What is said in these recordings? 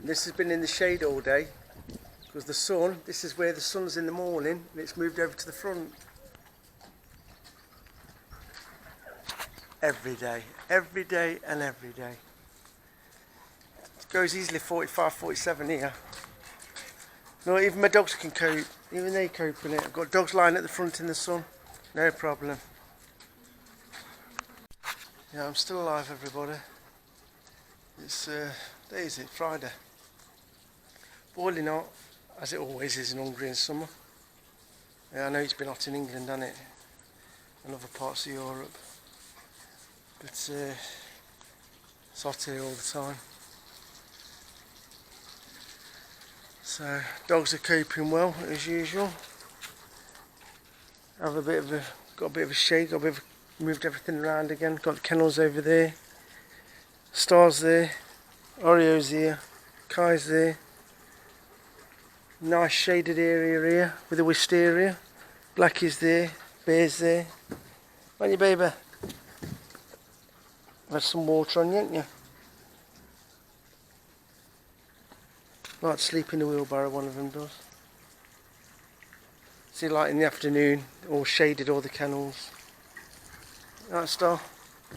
This has been in the shade all day because the sun, this is where the sun's in the morning and it's moved over to the front. Every day and every day. It goes easily 45, 47 here. No, even my dogs can cope, even they cope in it. I've got dogs lying at the front in the sun, no problem. Yeah, I'm still alive, everybody. It's, day is it? Friday. Boiling hot, as it always is in Hungary in summer. Yeah, I know it's been hot in England, hasn't it? And other parts of Europe. But it's hot here all the time. So, dogs are coping well, as usual. Got a bit of a shake, moved everything around again. Got the kennels over there. Stars there. Oreo's here. Kai's there. Nice shaded area here with a wisteria. Blackie's there. Bear's there. Aren't you, baby? Had some water on you, haven't you? Like to sleep in the wheelbarrow, one of them does. See, like in the afternoon, all shaded, all the kennels. Right, Star?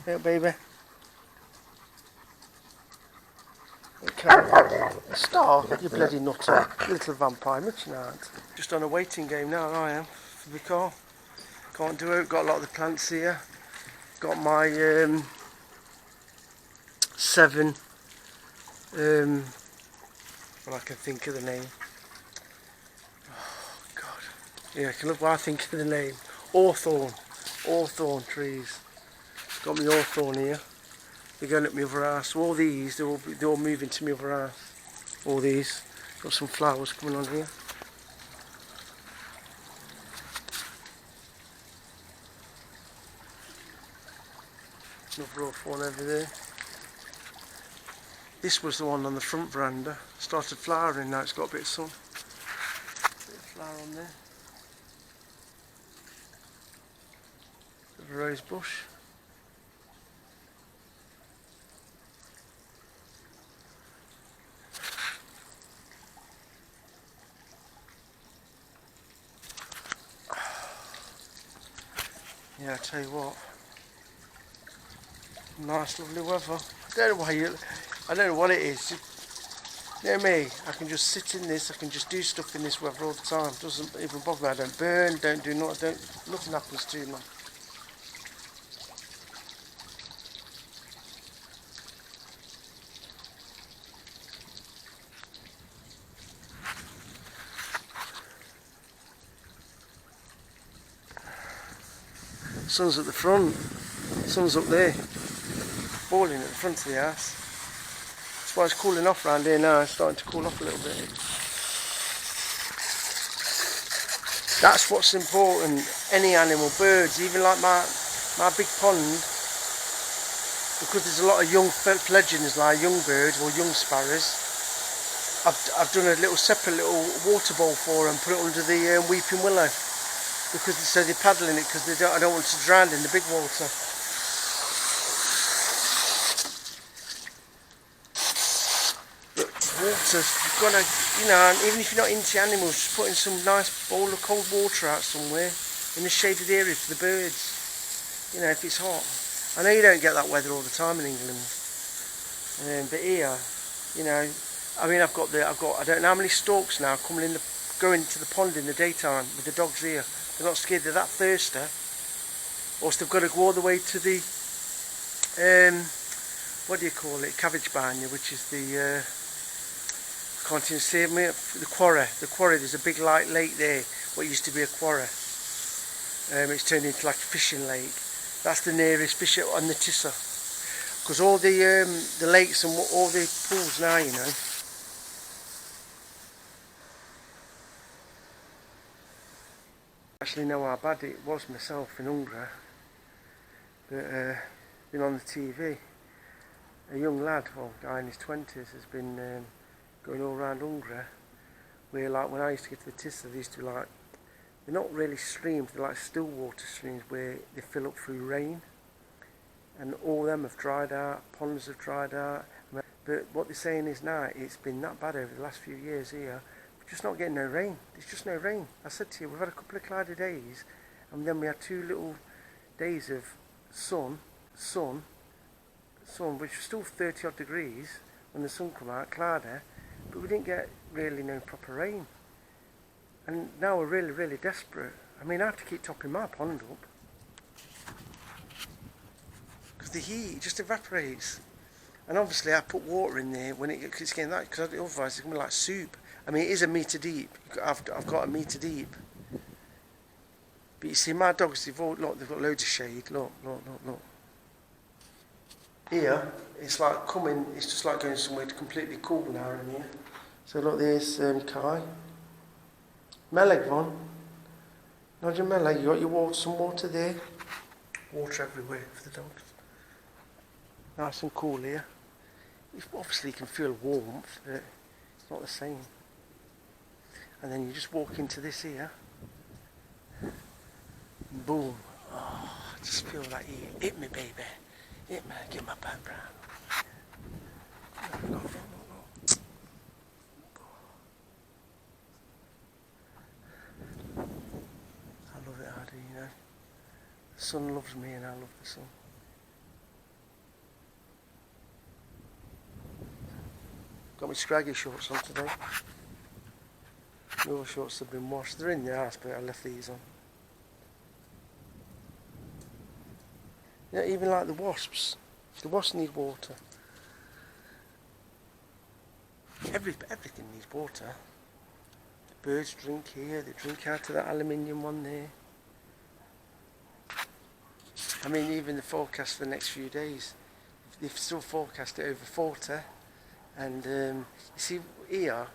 Yeah, baby. Okay. Star, you bloody nutter. Little vampire, much now. Just on a waiting game now, I am, for the car. Can't do it, got a lot of the plants here. Got my 7, well, I can think of the name. Oh, God. Yeah, I can look what I think of the name. Hawthorn trees. Got my hawthorn here. They're going up my other house. So all these, they're all moving to my other house. All these. Got some flowers coming on here. Another hawthorn over there. This was the one on the front veranda. Started flowering, now it's got a bit of sun. Bit of flower on there. Bit of a rose bush. Yeah, I tell you what. Nice, lovely weather. I don't know what it is. You know me, I can just sit in this, I can just do stuff in this weather all the time. Doesn't even bother me. I don't burn, don't do nothing, nothing happens to me. Sun's at the front, sun's up there, boiling at the front of the house. That's why it's cooling off around here now, it's starting to cool off a little bit. That's what's important, any animal, birds, even like my big pond, because there's a lot of young fledglings like young birds or young sparrows. I've done a separate little water bowl for them, put it under the weeping willow. Because so they're paddling it, because I don't want to drown in the big water. But water, you've got to, you know, even if you're not into animals, just putting some nice bowl of cold water out somewhere in a shaded area for the birds. You know, if it's hot. I know you don't get that weather all the time in England, but here, you know, I mean, I don't know how many storks now going to the pond in the daytime with the dogs here. They're not scared, they're that thirsty. Or they've got to go all the way to the, what do you call it, cabbage barnyard, which is the, I can't even say it, the quarry. The quarry, there's a big lake there, what used to be a quarry. It's turned into like a fishing lake. That's the nearest fish on the Tissa. Because all the lakes and all the pools now, you know, actually know how bad it was myself in Hungary, but been on the TV. A young lad, well, guy in his 20s, has been going all around Hungary, where like when I used to get to the Tissa, they used to be like, they're not really streams, they're like still water streams where they fill up through rain, and all them have dried out, ponds have dried out. But what they're saying is now it's been that bad over the last few years here. We're just not getting no rain. There's just no rain. I said to you, we've had a couple of cloudy days, and then we had 2 little days of sun, which was still 30 odd degrees when the sun come out, cloudy, but we didn't get really no proper rain. And now we're really, really desperate. I mean, I have to keep topping my pond up because the heat just evaporates. And obviously I put water in there when it's getting that, because otherwise it's going to be like soup. I mean, it is a metre deep. I've got a metre deep. But you see, my dogs, they've got loads of shade. Look. Here, it's like it's just like going somewhere completely cool now in here. So look, there's Kai. Meleg one. Nodja Meleg, you got some water there. Water everywhere for the dogs. Nice and cool here. Obviously you can feel warmth, but it's not the same. And then you just walk into this here. Boom. Oh, I just feel that heat. Hit me, baby. Hit me. Get my back round. Look. I love it, Hardy, you know. The sun loves me and I love the sun. Got my scraggy shorts on today. The other shorts have been washed. They're in the house, but I left these on. Yeah, even like the wasps. The wasps need water. Everything needs water. The birds drink here. They drink out of that aluminium one there. I mean, even the forecast for the next few days, they've still forecast it over 40. And you see here,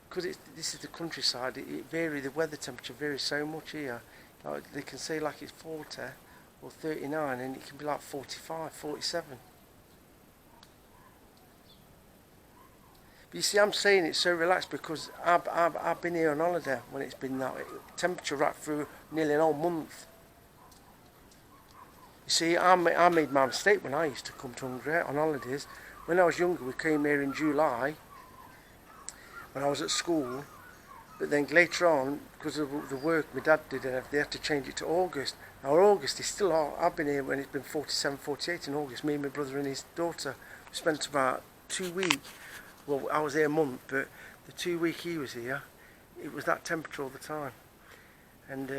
because this is the countryside, the weather temperature varies so much here. Like they can say like it's 40 or 39, and it can be like 45, 47. But you see, I'm saying it's so relaxed because I've been here on holiday when it's been that temperature right through nearly an whole month. You see, I made my mistake when I used to come to Hungary on holidays. When I was younger, we came here in July when I was at school, but then later on, because of the work my dad did, they had to change it to August. Now August is still hot. I've been here when it's been 47, 48 in August. Me and my brother and his daughter, we spent about 2 weeks. Well, I was here a month, but the 2 week he was here, it was that temperature all the time. And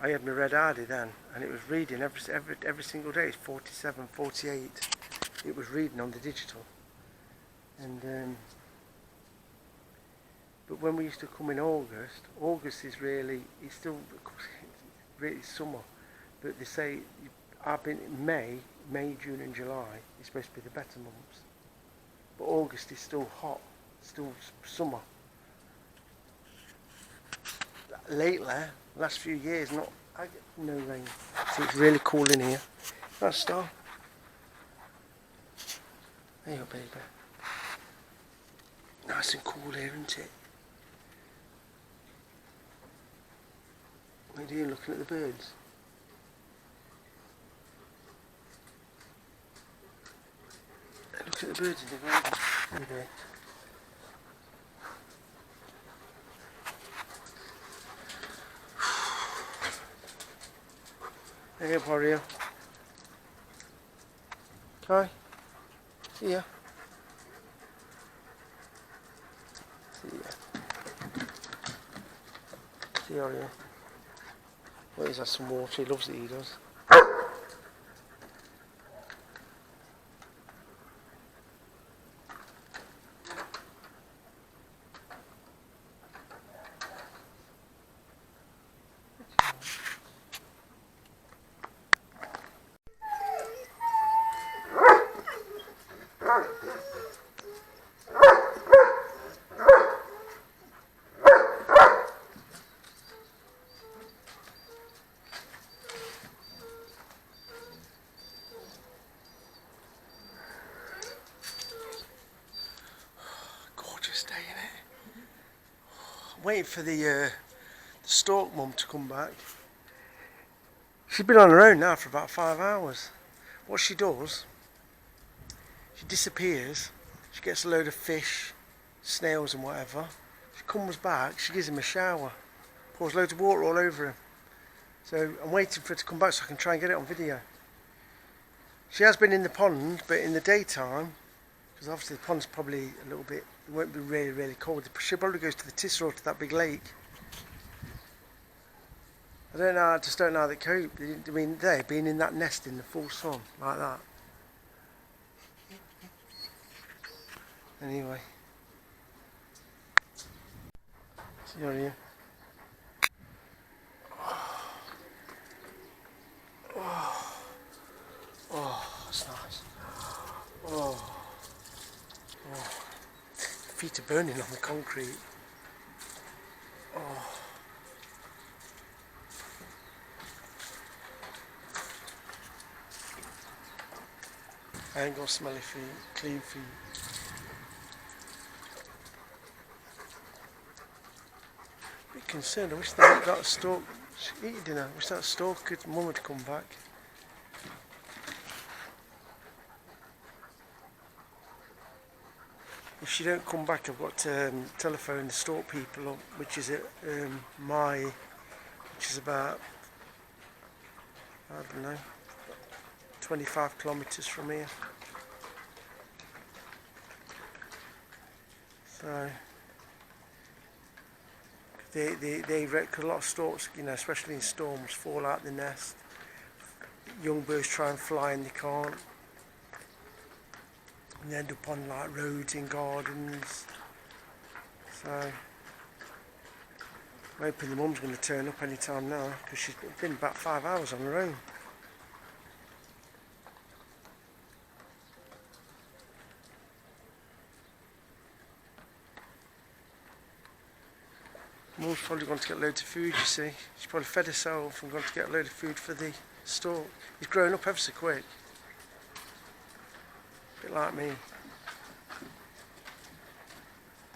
I had my red Hardy then, and it was reading every single day. It's 47, 48. It was reading on the digital. And but when we used to come in August is really, it's still really summer, but they say I've been in May, June and July is supposed to be the better months, but August is still hot, still summer. Lately, last few years, I get no rain, so it's really cool in here. That's Star. There you go, baby. Nice and cool here, isn't it? What are you doing, looking at the birds? Look at the birds in the garden. Okay. Hey, warrior. Kai. See ya. See ya. See ya, warrior. Well, he's had some water. He loves it, he does. Waiting for the stork mum to come back. She's been on her own now for about 5 hours. what she does, she disappears, she gets a load of fish, snails and whatever. She comes back, she gives him a shower, pours loads of water all over him. So I'm waiting for her to come back so I can try and get it on video. She has been in the pond, but in the daytime, because obviously the pond's probably a little bit, it won't be really, really cold. She probably goes to the Tisser or to that big lake. I just don't know how they cope. I mean, they've been in that nest in the full sun, like that. Anyway. See you here. Oh, that's nice. Oh. Feet are burning on the concrete. Oh. I ain't got smelly feet, clean feet. Bit concerned. I wish that stork eating dinner. I wish that stork mum would come back. If she don't come back, I've got to telephone the stork people up, which is at which is about, I don't know, 25 kilometres from here. So they reckon a lot of storks, you know, especially in storms, fall out the nest. Young birds try and fly and they can't. And they end up on like roads in gardens. So I'm hoping the mum's going to turn up any time now, because she's been about 5 hours on her own. Mum's probably going to get loads of food, you see. She's probably fed herself and going to get a load of food for the stork. He's growing up ever so quick. A bit like me.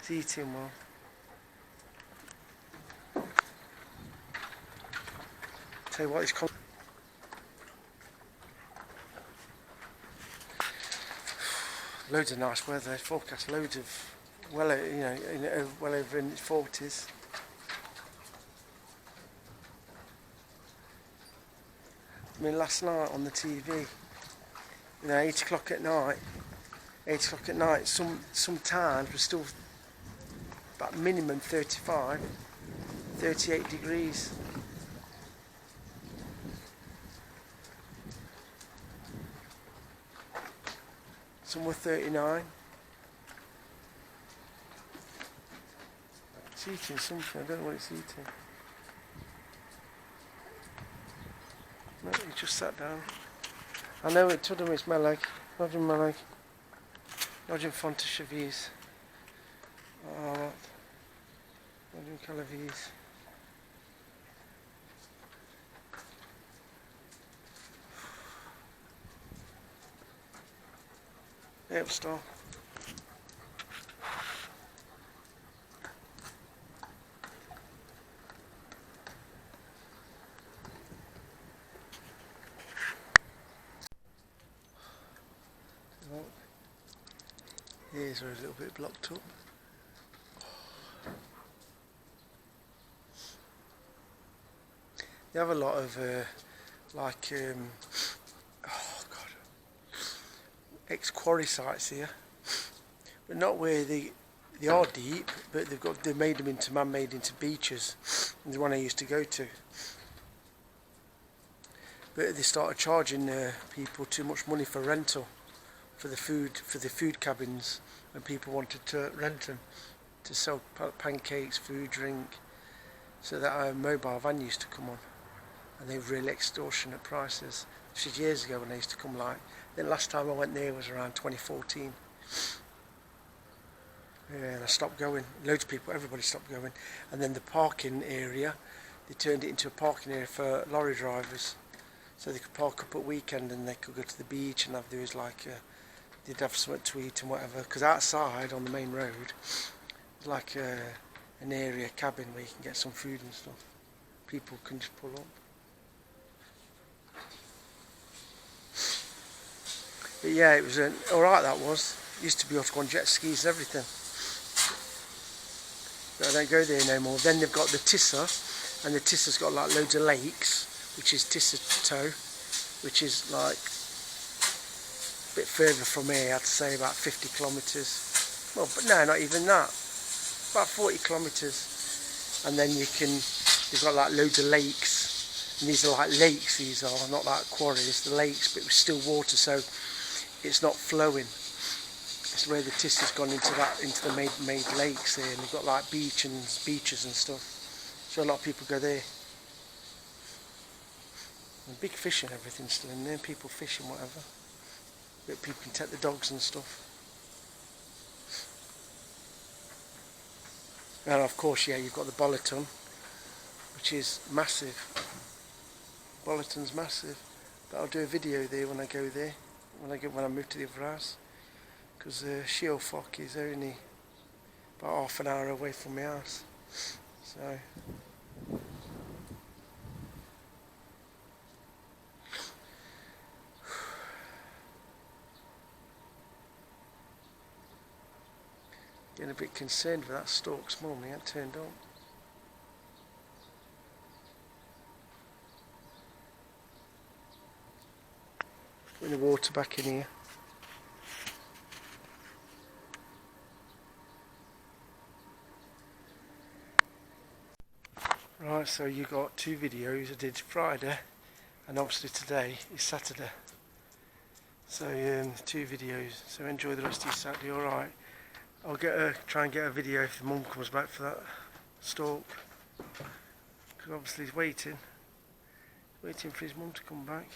He's eating well. Tell you what, he's loads of nice weather. Forecast loads of well over in its 40s. I mean, last night on the TV, 8 o'clock at night, some towns were still about minimum 35, 38 degrees. Some were 39. It's eating something, I don't know what it's eating. No, he just sat down. I know it told him it's Malag. Not in Malag. Not in Fontashaviz. Oh, not in Calaviz. Yep, stop. Ears are a little bit blocked up. They have a lot of ex-quarry sites here, but not where they are deep, but they've made them into man-made into beaches. The one I used to go to, but they started charging people too much money for rental. For the food cabins, when people wanted to rent them to sell pancakes, food, drink. So that a mobile van used to come on, and they were really extortionate prices. This was years ago when they used to come. Like, the last time I went there was around 2014. Yeah, and I stopped going. Loads of people, everybody stopped going. And then the parking area, they turned it into a parking area for lorry drivers, so they could park up at weekend and they could go to the beach and they'd have something to eat and whatever, because outside on the main road there's like an area cabin where you can get some food and stuff. People can just pull up. But yeah, it was alright, that was. Used to be able to go on jet skis and everything. But I don't go there no more. Then they've got the Tissa, and the Tissa's got like loads of lakes, which is Tissa Toe, which is like a bit further from here, I'd say about 50 kilometres. Well, but no, not even that. About 40 kilometres. And then you've got like loads of lakes. And these are like lakes, these are, not like quarries, the lakes, but with still water, so it's not flowing. It's where the Tissa's gone into the made lakes there, and they've got like beaches and stuff. So a lot of people go there. And big fish and everything still in there, people fishing, whatever. But people can take the dogs and stuff. And of course, yeah, you've got the Bolleton, which is massive. Bolleton's massive. But I'll do a video there when I go there, when I move to the other house. Because Sheelfock is only about half an hour away from my house. So getting a bit concerned with that Storks mum, he ain't turned up. Putting the water back in here. Right, so you got two videos. I did Friday, and obviously today is Saturday. So two videos. So enjoy the rest of your Saturday. All right. I'll try and get a video if the mum comes back for that stork. Because obviously he's waiting for his mum to come back.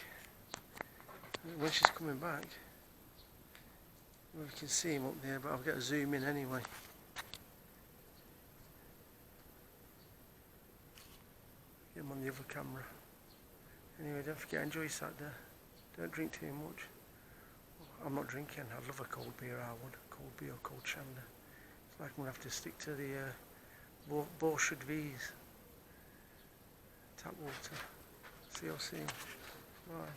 And when she's coming back, we can see him up there. But I'll get a zoom in anyway. Get him on the other camera. Anyway, don't forget, enjoy your Saturday. Don't drink too much. I'm not drinking. I'd love a cold beer, I would. Cold beer or cold chanda. It's like I'm going to have to stick to the Borshut V's. Tap water. See you soon. Bye.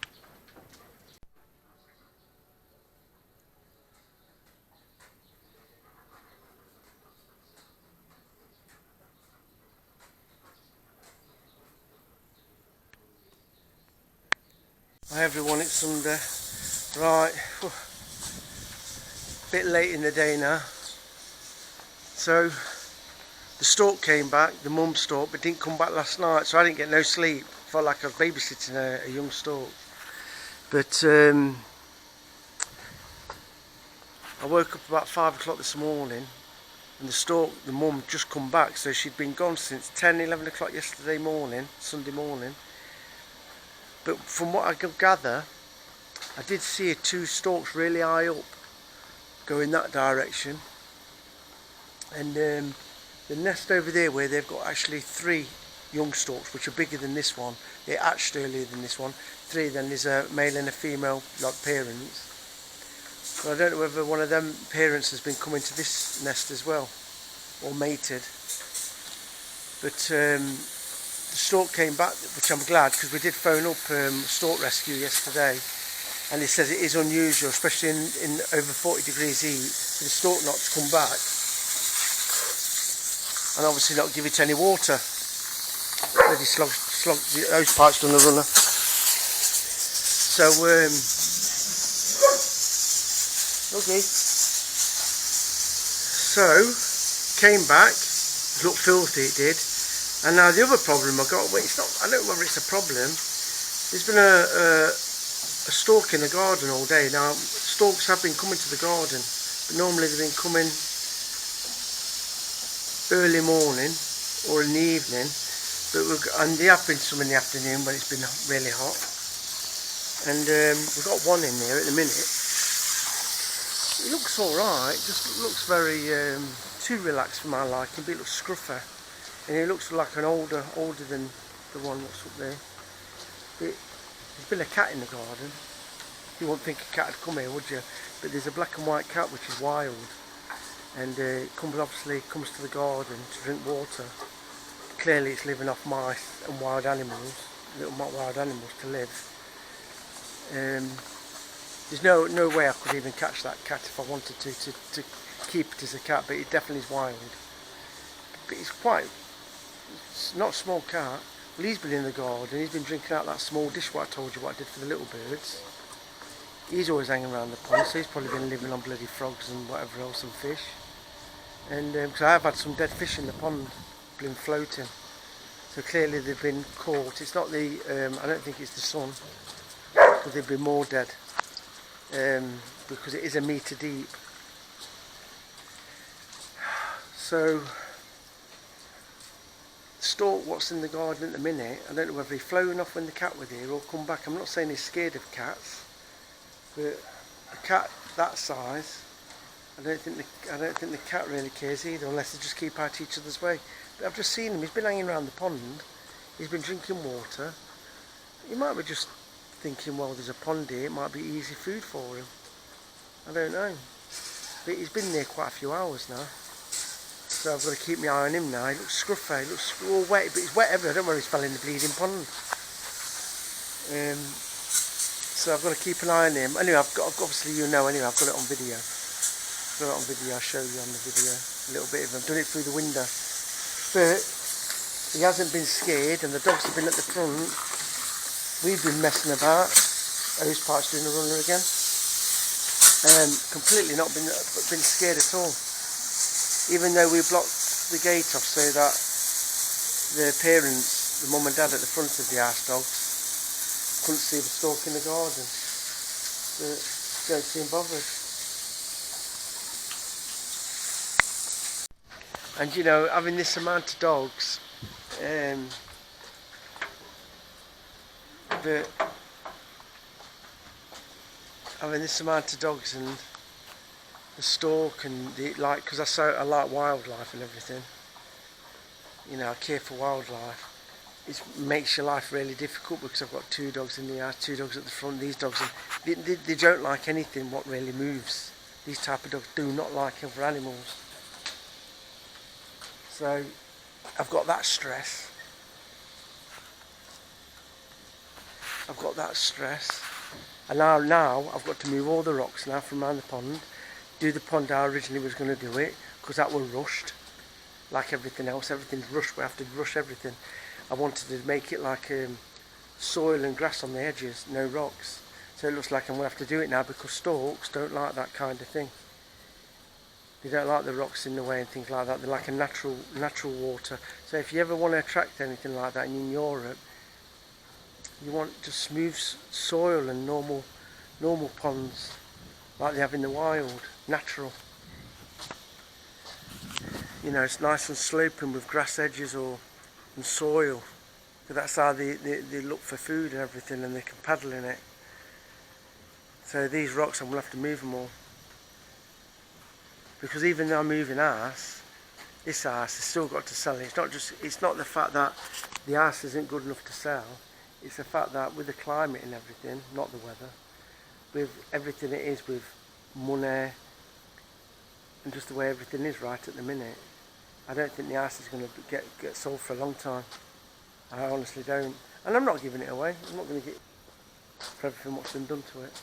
Hi everyone, it's Sunday. Right, bit late in the day now. So the stork came back, the mum stork, but didn't come back last night, so I didn't get no sleep. Felt like I was babysitting a young stork. But I woke up about 5 o'clock this morning, and the mum just come back, so she'd been gone since 10, 11 o'clock yesterday morning, Sunday morning. But from what I could gather, I did see two storks really high up, going that direction. And the nest over there, where they've got actually 3 young storks, which are bigger than this one. They hatched earlier than this one. 3, then there's a male and a female, like parents. So I don't know whether one of them parents has been coming to this nest as well, or mated. But the stork came back, which I'm glad, because we did phone up stork rescue yesterday, and it says it is unusual, especially in over 40 degrees heat, for the stork not to come back, and obviously not give it any water. Bloody slog the hose pipe's done a runner. So okay. So came back, looked filthy, it did. And now the other problem I got, well, it's not, I don't know whether it's a problem. There's been a stork in the garden all day. Now, storks have been coming to the garden, but normally they've been coming early morning or in the evening. And there have been some in the afternoon when it's been really hot. And we've got one in there at the minute. It looks alright, just looks very too relaxed for my liking, but it looks scruffer. And it looks like an older than the one that's up there. There's been a cat in the garden. You wouldn't think a cat would come here, would you? But there's a black and white cat which is wild, and it comes to the garden to drink water. Clearly, it's living off mice and wild animals, little wild animals to live. There's no way I could even catch that cat if I wanted to keep it as a cat, but it definitely is wild. But it's not a small cat. Well, he's been in the garden, he's been drinking out that small dish what I told you what I did for the little birds. He's always hanging around the pond, so he's probably been living on bloody frogs and whatever else and fish. And because I have had some dead fish in the pond, been floating. So clearly they've been caught. It's not the, I don't think it's the sun, because they've been more dead. Because it is a metre deep. So, stork, what's in the garden at the minute, I don't know whether he's flown off when the cat was here or come back. I'm not saying he's scared of cats, but a cat that size, I don't think the cat really cares either, unless they just keep out each other's way. But I've just seen him. He's been hanging around the pond. He's been drinking water. He might be just thinking, well, there's a pond here. It might be easy food for him. I don't know. But he's been there quite a few hours now. So I've got to keep my eye on him now. He looks scruffy. He looks all wet, but he's wet everywhere. I don't know where he's fell in the bleeding pond. So I've got to keep an eye on him. Anyway, I've got obviously anyway, I've got it on video. I'll show you on the video a little bit of him. I've done it through the window. But he hasn't been scared, and the dogs have been at the front. We've been messing about. Hose Pipe's doing a runner again. Completely not been scared at all. Even though we blocked the gate off so that the parents, the mum and dad at the front of the house dogs, couldn't see the stork in the garden. But don't seem bothered. And you know, having this amount of dogs, having this amount of dogs and the stork and because I like wildlife and everything. You know, I care for wildlife. It makes your life really difficult because I've got 2 dogs in the house, 2 dogs at the front. These dogs, they don't like anything what really moves. These type of dogs do not like other animals. So I've got that stress. And now I've got to move all the rocks now from around the pond. Do the pond how I originally was going to do it, because that was rushed. Like everything else, everything's rushed. We have to rush everything. I wanted to make it like soil and grass on the edges, no rocks. So it looks like I'm going to have to do it now, because storks don't like that kind of thing. They don't like the rocks in the way and things like that. They like a natural water. So if you ever want to attract anything like that in Europe, you want just smooth soil and normal ponds like they have in the wild, natural. You know, it's nice and sloping with grass edges and soil. So that's how they look for food and everything, and they can paddle in it. So these rocks, I'm going to have to move them all. Because even though I'm moving this house has still got to sell. It's not the fact that the house isn't good enough to sell. It's the fact that with the climate and everything, not the weather, with everything it is, with money and just the way everything is right at the minute, I don't think the house is going to get sold for a long time. I honestly don't. And I'm not giving it away. I'm not going to get for everything what's been done to it.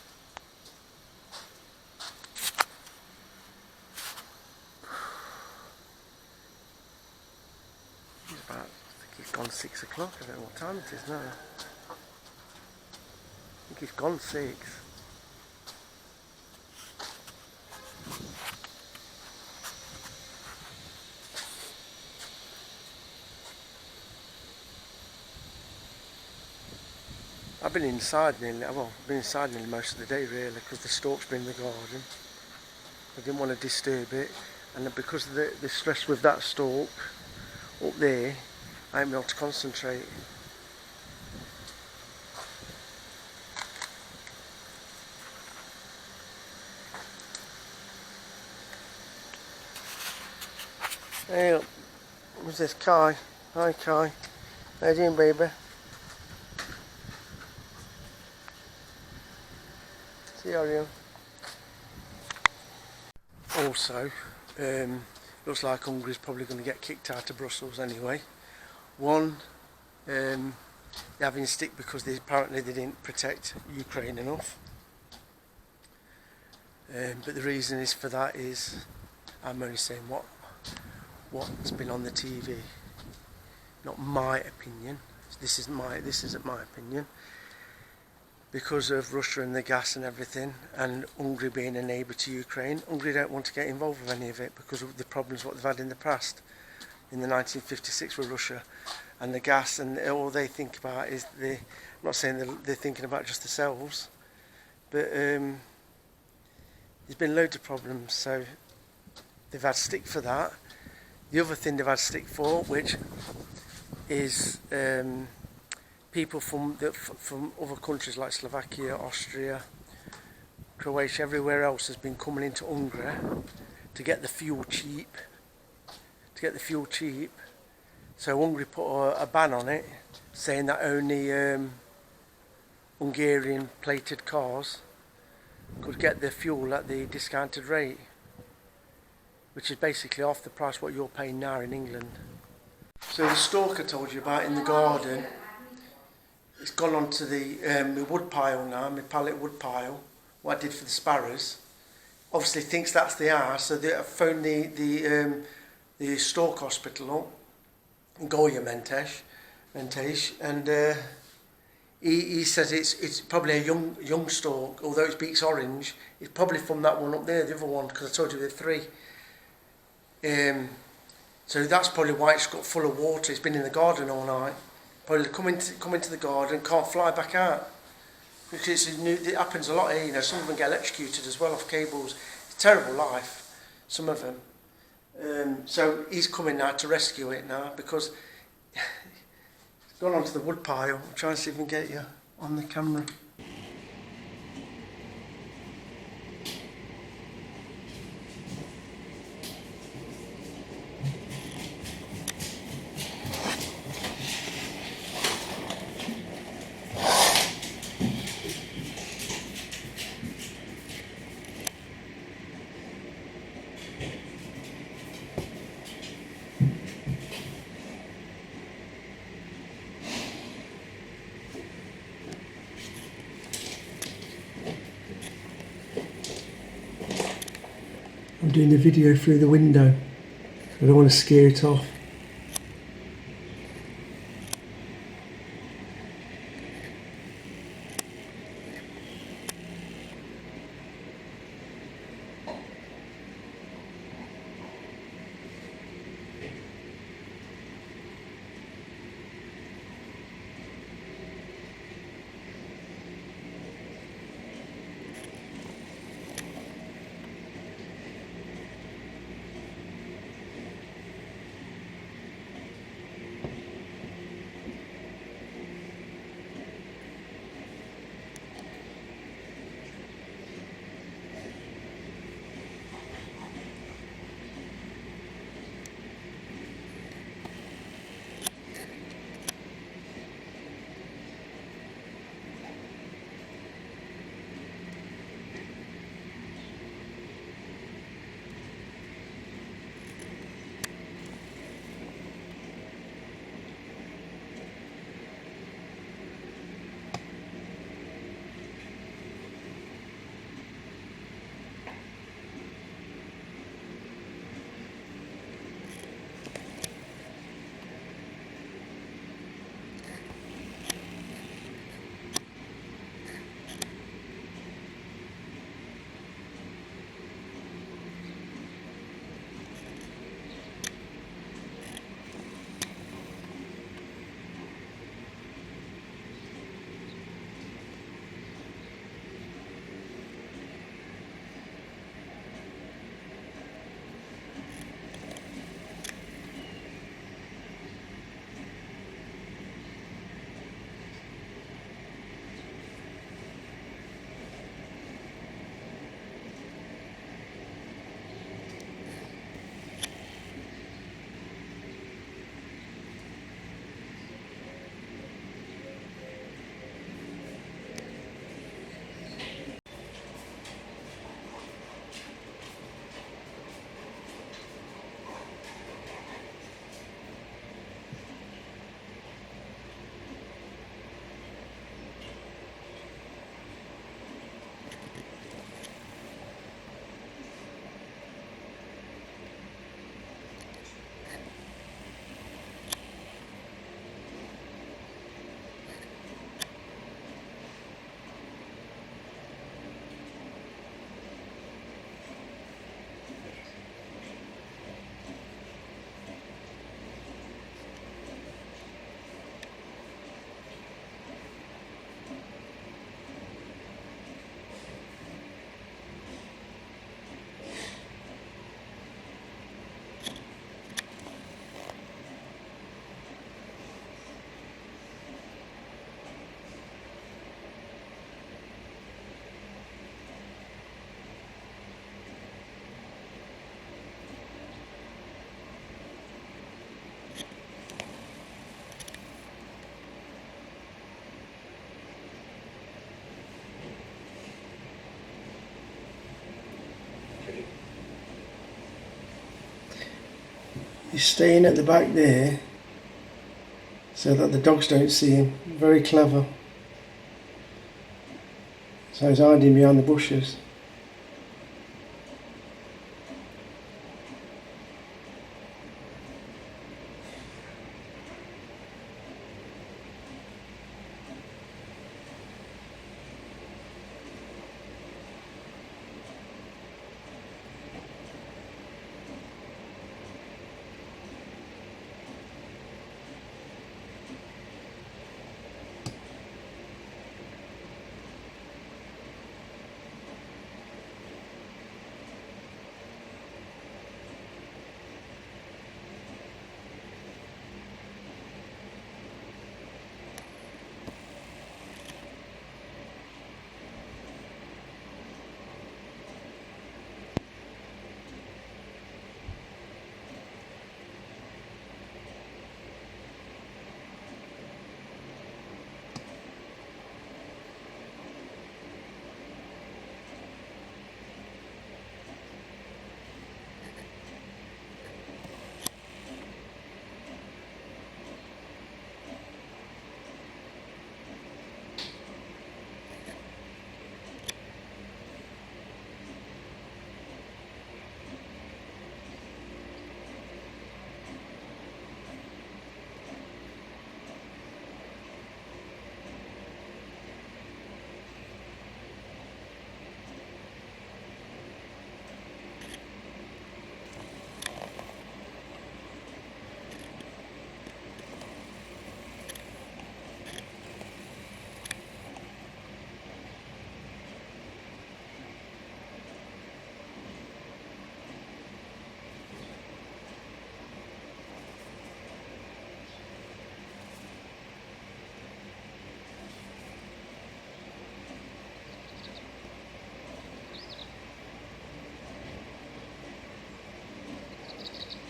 I think it's gone 6 o'clock. I don't know what time it is now. I think it's gone 6. I've been inside nearly most of the day really, because the stork's been in the garden. I didn't want to disturb it, and because of the stress with that stork up there, I ain't been able to concentrate. Hey up, what's this, Kai? Hi Kai, how you doing baby? See how you. Also, looks like Hungary's probably going to get kicked out of Brussels anyway. One, they're having stick because apparently they didn't protect Ukraine enough. But the reason is for that is, I'm only saying what's been on the TV, not my opinion. This isn't my opinion. Because of Russia and the gas and everything, and Hungary being a neighbour to Ukraine, Hungary don't want to get involved with any of it because of the problems what they've had in the past, in the 1956 with Russia, and the gas, and all they think about is I'm not saying they're thinking about just themselves, but there's been loads of problems, so they've had stick for that. The other thing they've had stick for, which is people from other countries like Slovakia, Austria, Croatia, everywhere else has been coming into Hungary to get the fuel cheap. So Hungary put a ban on it, saying that only Hungarian plated cars could get the fuel at the discounted rate, which is basically half the price what you're paying now in England. So the stalk I told you about in the garden, it's gone onto my wood pile now, my pallet wood pile, what I did for the sparrows. Obviously thinks that's the house, so I phoned the Stork hospital up in Goya Mentesh, and he says it's probably a young stork, although it speaks orange. It's probably from that one up there, the other one, because I told you there are 3. So that's probably why it's got full of water. It's been in the garden all night. Probably come into the garden, can't fly back out. Because it happens a lot here, you know, some of them get electrocuted as well off cables. It's a terrible life, some of them. So he's coming now to rescue it now, because it's gone onto the wood pile. I'm trying to see if I can get you on the camera. I'm doing the video through the window. I don't want to scare it off. He's staying at the back there so that the dogs don't see him. Very clever. So he's hiding behind the bushes.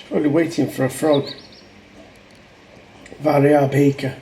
Probably waiting for a frog. Varia baker.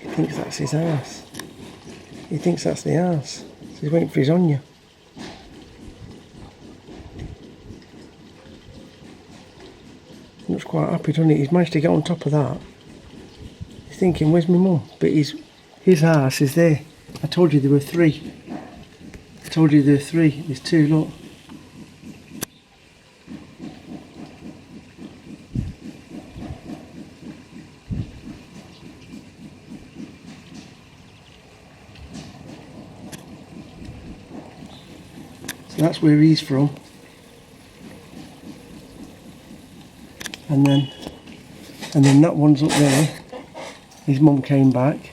He thinks that's his house. He thinks that's the house. So he's waiting for his Anya. Looks quite happy, doesn't he? He's managed to get on top of that. He's thinking, where's my mum? But his house is there. I told you there were three. I told you there were three. There's two, look. So that's where he's from. And then that one's up there. His mum came back.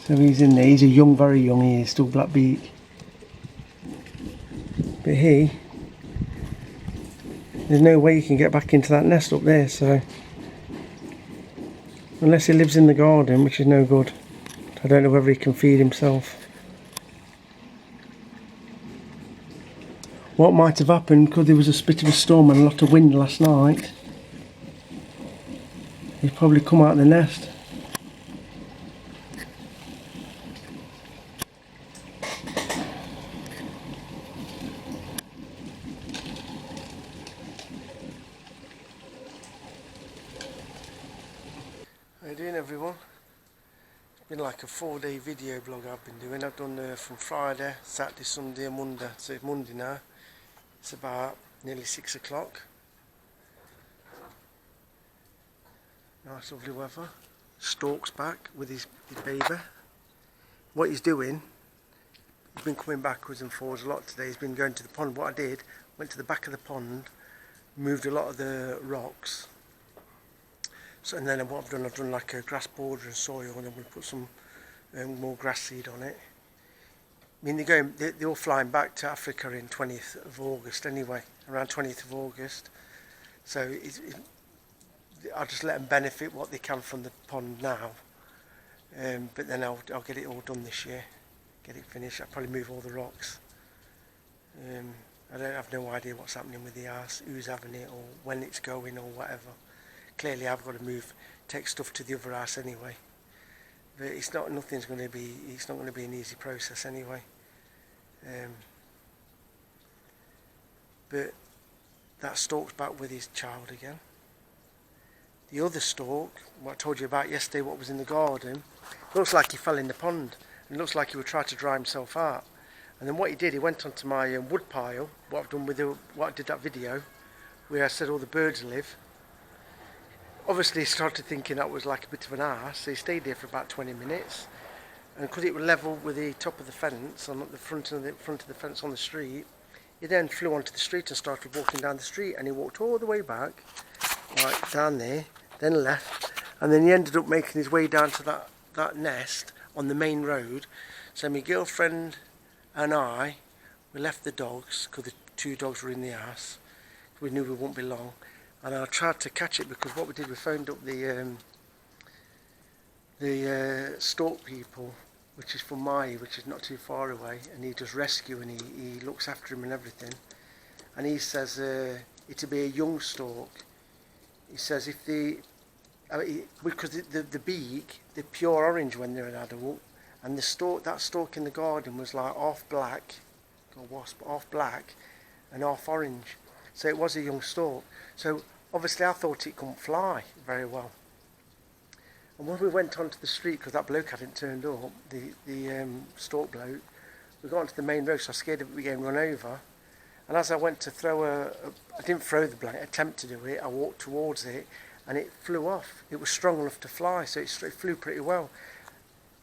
So he's in there. He's a young, very young, he is, still black beak. But there's no way he can get back into that nest up there, so unless he lives in the garden, which is no good. I don't know whether he can feed himself. What might have happened, because there was a bit of a storm and a lot of wind last night, he's probably come out of the nest. How you doing, everyone? It's been like a 4-day video vlog I've been doing. I've done from Friday, Saturday, Sunday and Monday, so it's Monday now. It's about nearly 6 o'clock. Nice lovely weather. Storks back with his baby. What he's doing, he's been coming backwards and forwards a lot today. He's been going to the pond. What I did, went to the back of the pond, moved a lot of the rocks. So, and then what I've done like a grass border and soil, and I'm going to put some more grass seed on it. I mean, they're all flying back to Africa in 20th of August anyway, around 20th of August. So I'll just let them benefit what they can from the pond now. But then I'll get it all done this year, get it finished. I'll probably move all the rocks. I don't have no idea what's happening with the house, who's having it, or when it's going, or whatever. Clearly, I've got to take stuff to the other house anyway. But it's not going to be an easy process anyway. But that stork's back with his child again. The other stork, what I told you about yesterday, what was in the garden, looks like he fell in the pond, and looks like he would try to dry himself out. And then what he did, he went onto my wood pile, what I've done with what I did that video, where I said all the birds live. Obviously he started thinking that was like a bit of an arse, so he stayed there for about 20 minutes. And because it was level with the top of the fence, on the front of the fence on the street, he then flew onto the street and started walking down the street, and he walked all the way back, like down there, then left, and then he ended up making his way down to that nest on the main road. So my girlfriend and I, we left the dogs, because the 2 dogs were in the house. We knew we wouldn't be long. And I tried to catch it, because what we did, we phoned up the stork people, which is from Mai, which is not too far away, and he does rescue, and he looks after him and everything. And he says it'll be a young stork. He says because the beak, they're pure orange when they're an adult, and that stork in the garden was like half black, or wasp, half black and half orange. So it was a young stork. So obviously I thought it couldn't fly very well. And when we went onto the street, because that bloke hadn't turned up, the stork bloke, we got onto the main road, so I was scared of it getting run over. And as I went to I didn't throw the blanket, attempt to do it, I walked towards it, and it flew off. It was strong enough to fly, so it flew pretty well.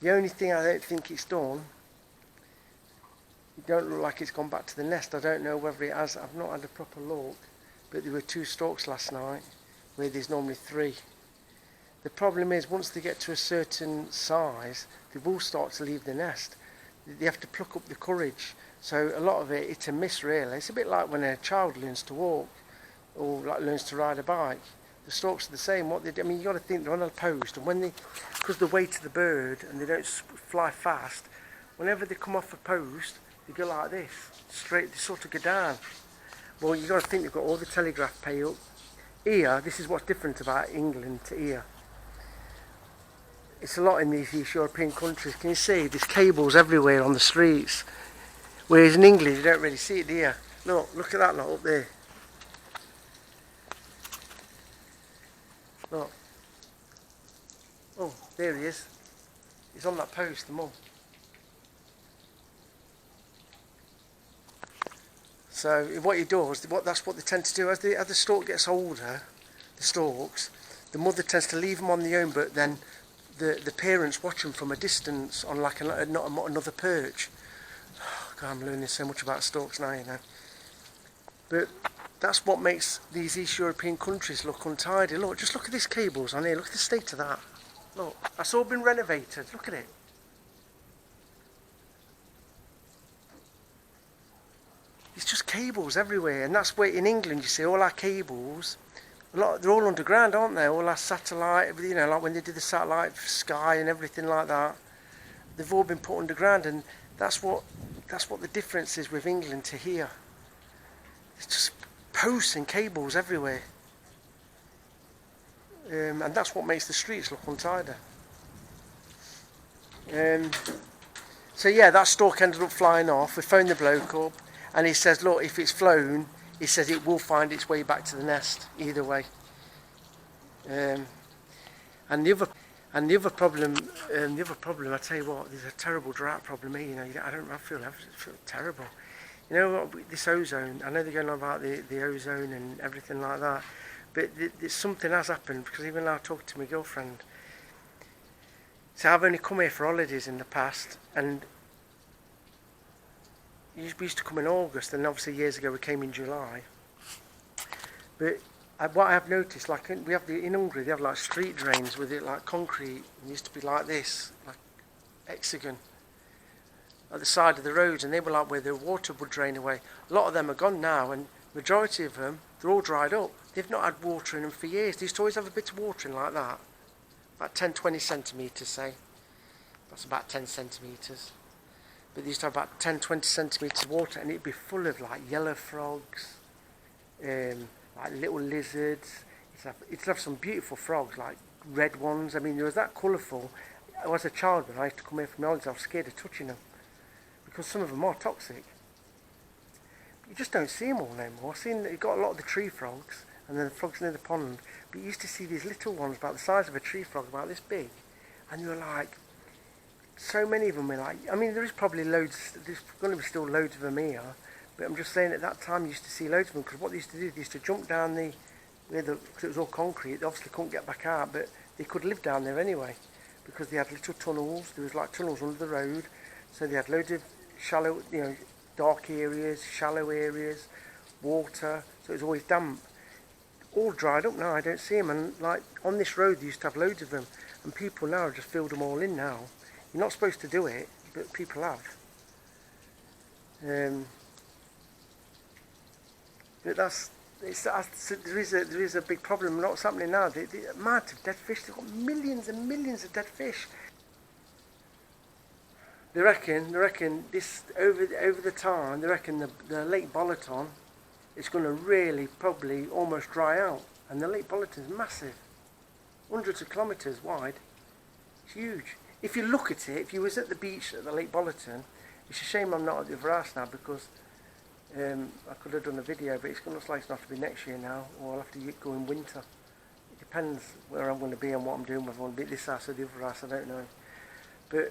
The only thing I don't think it's done, it don't look like it's gone back to the nest. I don't know whether it has. I've not had a proper look, but there were 2 storks last night, where there's normally 3. The problem is, once they get to a certain size, they will start to leave the nest. They have to pluck up the courage. So a lot of it's a miss, really. It's a bit like when a child learns to walk, or like learns to ride a bike. The storks are the same. You've got to think they're on a post, and because the weight of the bird, and they don't fly fast, whenever they come off a post, they go like this, straight, they sort of go down. Well, you've got to think they've got all the telegraph pay up. Here, this is what's different about England to here. It's a lot in these East European countries. Can you see? There's cables everywhere on the streets. Whereas in England, you don't really see it here. Look at that lot up there. Look. Oh, there he is. He's on that post, the mum. So what he does, that's what they tend to do. As the stork gets older, the storks, the mother tends to leave them on their own, but then the parents watch them from a distance on like another perch. Oh, God, I'm learning so much about storks now, you know. But that's what makes these East European countries look untidy. Look, just look at these cables on here. Look at the state of that. Look, that's all been renovated. Look at it. It's just cables everywhere, and that's where in England you see all our cables. They're all underground, aren't they? All our satellite, you know, like when they did the satellite sky and everything like that. They've all been put underground, and that's what the difference is with England to here. It's just posts and cables everywhere, and that's what makes the streets look untidy. So yeah, that stork ended up flying off. We phoned the bloke up, and he says, look, if it's flown, he says it will find its way back to the nest either way. And the other problem, I tell you what, there's a terrible drought problem here. You know, I feel terrible. You know what, this ozone, I know they're going on about the ozone and everything like that, but something has happened, because even now I talked to my girlfriend. So I've only come here for holidays in the past, and we used to come in August, and obviously years ago we came in July. But what I have noticed, like in Hungary, they have like street drains with it like concrete. It used to be like this, like hexagon, at the side of the roads, and they were like where the water would drain away. A lot of them are gone now, and majority of them, they're all dried up. They've not had water in them for years. They used to always have a bit of water in like that, about 10-20 centimetres, say. That's about 10 centimetres. But they used to have about 10-20 centimetres of water, and it'd be full of like yellow frogs, like little lizards. It'd have some beautiful frogs, like red ones. I mean, they was that colourful. I was a child when I used to come here from the holidays, I was scared of touching them, because some of them are toxic. But you just don't see them all no more. You've got a lot of the tree frogs, and then the frogs near the pond, but you used to see these little ones about the size of a tree frog, about this big, and you were like, so many of them were like, I mean, there is probably loads, there's going to be still loads of them here, but I'm just saying at that time you used to see loads of them, because what they used to do, they used to jump down because it was all concrete, they obviously couldn't get back out, but they could live down there anyway, because they had little tunnels. There was like tunnels under the road, so they had loads of shallow, dark areas, shallow areas, water, so it was always damp. All dried up now, I don't see them, and like on this road they used to have loads of them, and people now have just filled them all in now. You're not supposed to do it, but people have. But there is a big problem. What's happening now? The amount of dead fish. They've got millions and millions of dead fish. They reckon this over the time. They reckon the Lake Balaton is going to really probably almost dry out, and the Lake Balaton is massive, hundreds of kilometres wide. It's huge. If you look at it, if you was at the beach at the Lake Balaton, it's a shame I'm not at the other house now, because I could have done a video, but it's going to look like it's going to have to be next year now, or I'll have to go in winter. It depends where I'm going to be and what I'm doing, whether I want to be at this house or the other house, I don't know. But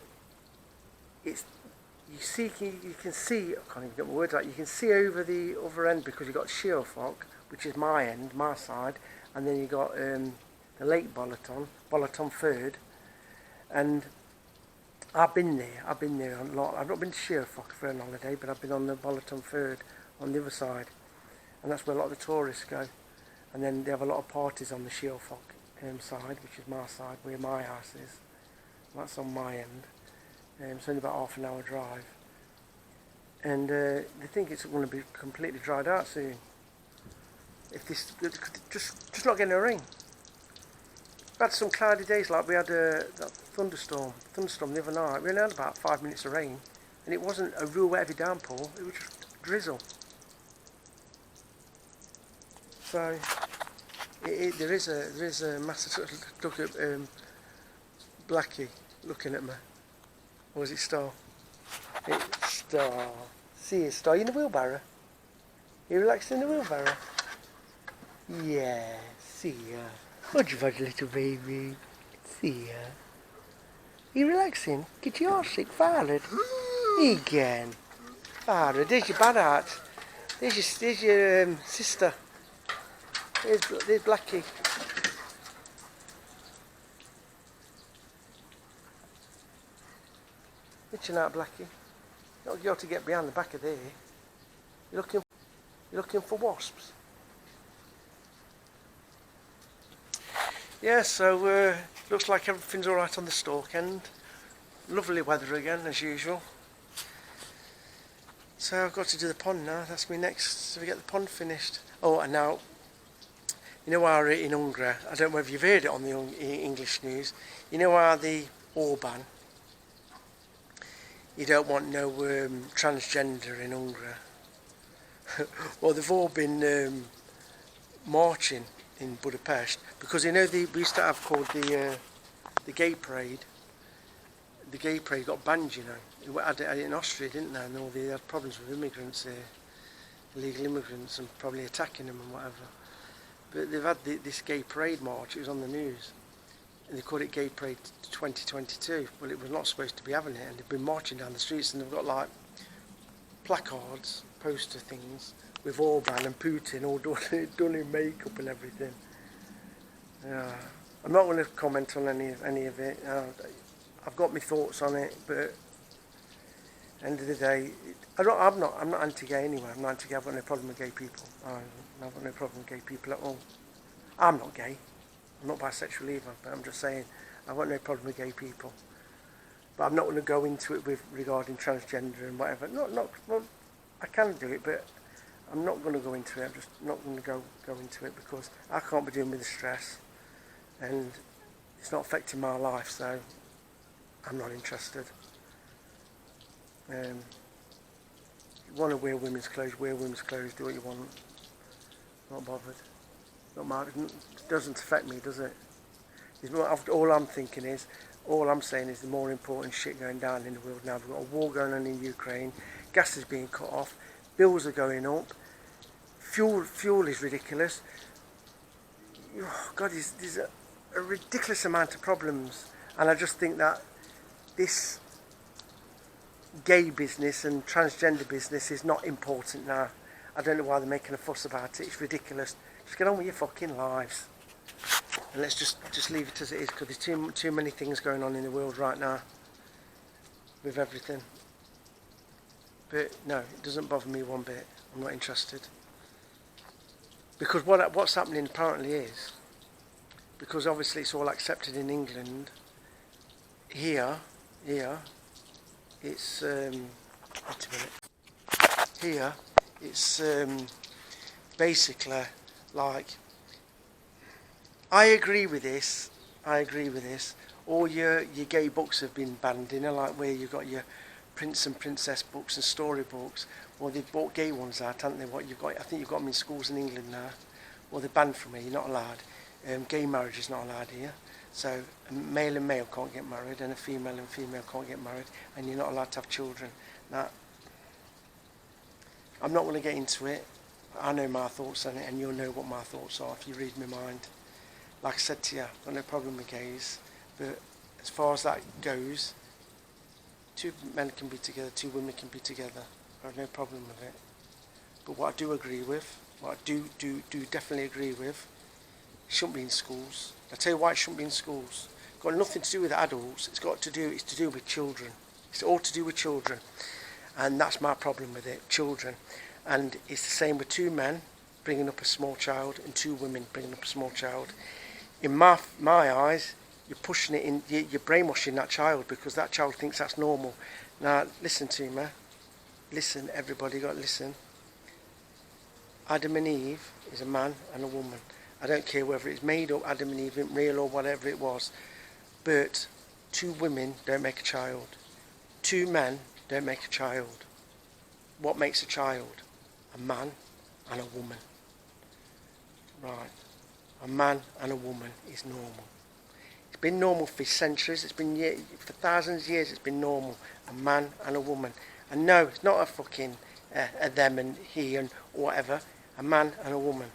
you can see, I can't even get my words out, you can see over the other end, because you've got Sheerfog, which is my end, my side, and then you've got the Lake Balaton Third, and I've been there a lot. I've not been to Sheerfog for an holiday, but I've been on the Balaton Third on the other side, and that's where a lot of the tourists go. And then they have a lot of parties on the Sheerfog side, which is my side, where my house is. That's on my end. It's only about half an hour drive, and they think it's going to be completely dried out soon. If this just not getting a rain. We had some cloudy days, like we had that thunderstorm the other night. We only had about 5 minutes of rain, and it wasn't a real heavy downpour, it was just drizzle. So there is a massive, look at Blackie looking at me. Or was it Star? It's Star. See you, Star. You in the wheelbarrow? You relaxed in the wheelbarrow? Yeah, see ya. What'd you want, little baby? See ya. You relaxing? Get your arse sick, Violet. Again. Violet, there's your bad heart. There's your sister. There's Blackie. Itching out, Blackie. You ought to get behind the back of there. You're looking for wasps. Yeah, so looks like everything's alright on the Stork end. Lovely weather again, as usual. So I've got to do the pond now. That's me next, so we get the pond finished. Oh, and now, you know how in Hungary, I don't know if you've heard it on the English news, you know how the Orban, you don't want no transgender in Hungary. Well, they've all been marching in Budapest, because we used to have called the gay parade. The gay parade got banned, It had it in Austria, didn't they? And they had problems with immigrants here, illegal immigrants, and probably attacking them and whatever. But they've had this gay parade march. It was on the news, and they called it Gay Parade 2022. Well, it was not supposed to be having it, and they've been marching down the streets, and they've got like placards poster things with Orban and Putin all done in makeup and everything. I'm not going to comment on any of it. I've got my thoughts on it, but end of the day, I'm not anti-gay anyway. I'm not anti-gay. I've got no problem with gay people. I've got no problem with gay people at all. I'm not gay. I'm not bisexual either, but I'm just saying I've got no problem with gay people. But I'm not going to go into it with regarding transgender and whatever. Well, I can do it, but I'm not going to go into it. I'm just not going to go into it because I can't be dealing with the stress, and it's not affecting my life, so I'm not interested. You want to wear women's clothes, do what you want. Not bothered. Not mad. It doesn't affect me, does it? All I'm thinking is, all I'm saying is the more important shit going down in the world now. We've got a war going on in Ukraine, gas is being cut off, bills are going up, fuel is ridiculous. Oh God, there's a ridiculous amount of problems, and I just think that this gay business and transgender business is not important now. I don't know why they're making a fuss about it. It's ridiculous. Just get on with your fucking lives. And let's just leave it as it is, because there's too many things going on in the world right now with everything. But no, it doesn't bother me one bit. I'm not interested. Because what's happening apparently is, because obviously it's all accepted in England, here, it's, wait a minute. Here, it's basically like, I agree with this. All your gay books have been banned, like where you've got your prince and princess books and story books. Well, they've bought gay ones out, haven't they? I think you've got them in schools in England now. Well, they're banned from here. You're not allowed. Gay marriage is not allowed here. So a male and male can't get married, and a female and female can't get married, and you're not allowed to have children. Now, I'm not going to get into it. I know my thoughts on it, and you'll know what my thoughts are if you read my mind. Like I said to you, I've got no problem with gays, but as far as that goes, 2 men can be together, 2 women can be together. I have no problem with it. But what I do agree with, what I do definitely agree with, it shouldn't be in schools. I'll tell you why it shouldn't be in schools. It's got nothing to do with adults, it's to do with children. It's all to do with children. And that's my problem with it, children. And it's the same with 2 men bringing up a small child and 2 women bringing up a small child. In my eyes, you're pushing it in, you're brainwashing that child, because that child thinks that's normal. Now, listen to me. Listen, everybody, you got to listen. Adam and Eve is a man and a woman. I don't care whether it's made up, Adam and Eve, real or whatever it was. But 2 women don't make a child. 2 men don't make a child. What makes a child? A man and a woman. Right. A man and a woman is normal. It's been normal for centuries. It's been for thousands of years. It's been normal. A man and a woman. And no, it's not a fucking a them and he and whatever. A man and a woman.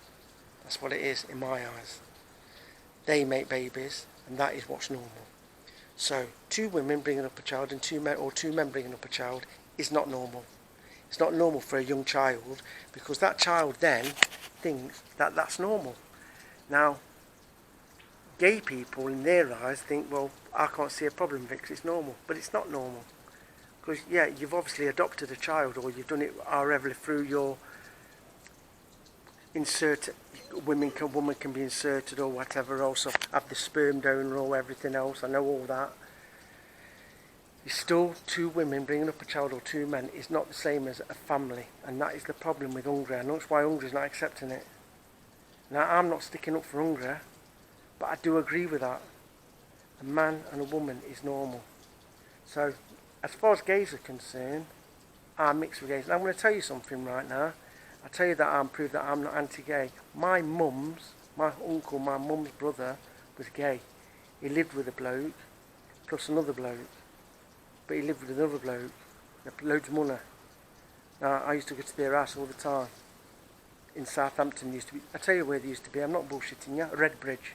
That's what it is in my eyes. They make babies, and that is what's normal. So 2 women bringing up a child and 2 men, or 2 men bringing up a child, is not normal. It's not normal for a young child, because that child then thinks that that's normal. Now, gay people in their eyes think, well, I can't see a problem with it because it's normal, but it's not normal. Because, yeah, you've obviously adopted a child, or you've done it however through your woman can be inserted or whatever, also have the sperm donor or everything else. I know all that. It's still 2 women bringing up a child, or 2 men is not the same as a family, and that is the problem with Hungary, and that's why Hungary is not accepting it. Now, I'm not sticking up for Hungary, but I do agree with that. A man and a woman is normal. So, as far as gays are concerned, I'm mixed with gays. And I'm going to tell you something right now. I tell you that I'm proof that I'm not anti-gay. My mum's brother was gay. He lived with a bloke, plus another bloke. But he lived with another bloke. He had loads of money. Now, I used to go to their house all the time. In Southampton, used to be. I tell you where they used to be. I'm not bullshitting you. Redbridge.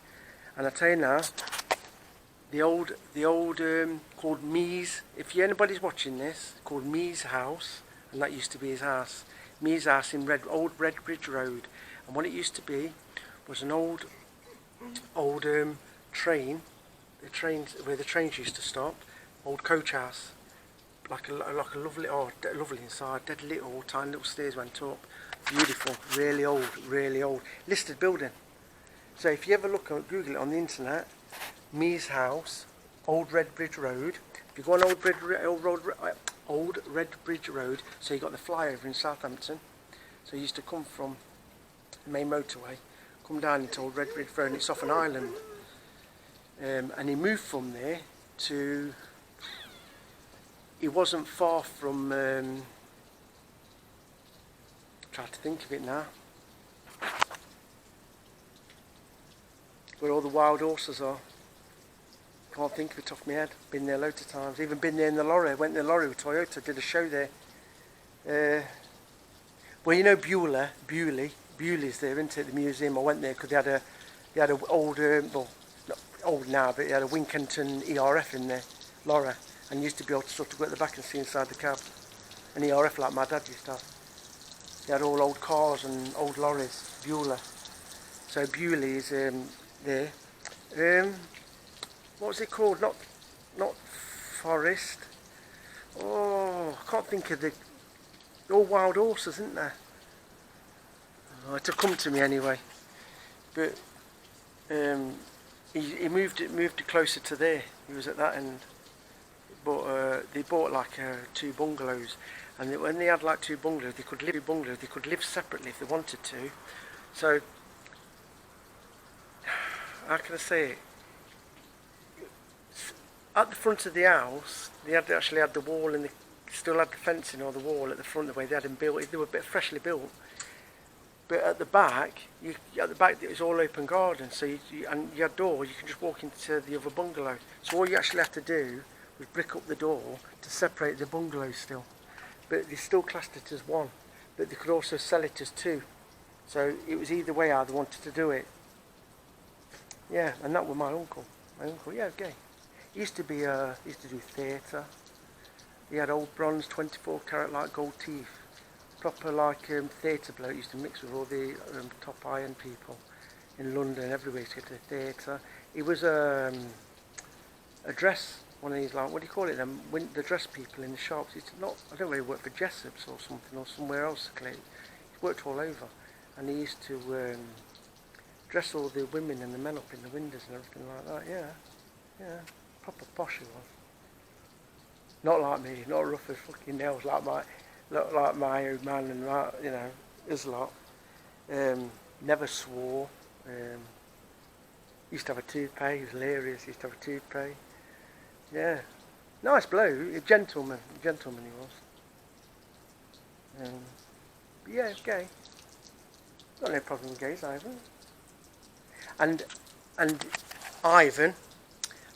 And I tell you now, the old called Mees. If anybody's watching this, called Mees House, and that used to be his house. Me's house in Old Redbridge Road, and what it used to be was an old train, where the trains used to stop, old coach house, like a lovely, lovely inside, dead little, tiny little stairs went up, beautiful, really old, listed building. So if you ever Google it on the internet, Me's house, Old Redbridge Road. If you go on Old Redbridge Road, so you got the flyover in Southampton. So you used to come from the main motorway, come down into Old Redbridge Road, and it's off an island. And he moved from there to. He wasn't far from. Try to think of it now. Where all the wild horses are. Can't think of it off my head. Been there loads of times. Even been there in the lorry. Went in the lorry with Toyota. Did a show there. Well, you know Bewley's there, isn't it? The museum. I went there because they had a old, well, not old now, but they had a Wincanton ERF in there, lorry, and you used to be able to sort of go at the back and see inside the cab. An ERF like my dad used to have. They had all old cars and old lorries. Bewley. So Bewley is there. What was it called? Not Forest. Oh, I can't think of the. All wild horses, isn't there? Oh, it'll come to me anyway. But he moved it closer to there. He was at that end. But they bought like 2 bungalows, and when they had like 2 bungalows, they could live separately if they wanted to. So how can I say it? At the front of the house, they actually had the wall, and they still had the fencing or the wall at the front, the way they had them built. They were a bit freshly built. But at the back, it was all open garden. So and you had doors. You can just walk into the other bungalow. So all you actually had to do was brick up the door to separate the bungalows still. But they still classed it as one. But they could also sell it as 2. So it was either way how they wanted to do it. Yeah, and that was my uncle. Yeah, gay. He used to do theatre. He had old bronze 24 carat like gold teeth. Proper like theatre bloke. Used to mix with all the top iron people in London, everywhere to get to the theatre. He was a dress, one of these like, what do you call it, the dress people in the shops. It's not, I don't really work for Jessop's or something, or somewhere else. He worked all over, and he used to dress all the women and the men up in the windows and everything like that. Yeah, proper posh he was. Not like me, not rough as fucking nails like my old man and that, you know, his lot. Never swore. Used to have a toupee. He was hilarious. Used to have a toupee. Yeah, nice bloke. A gentleman he was. But yeah, gay. Got no problem with gays, Ivan. And Ivan,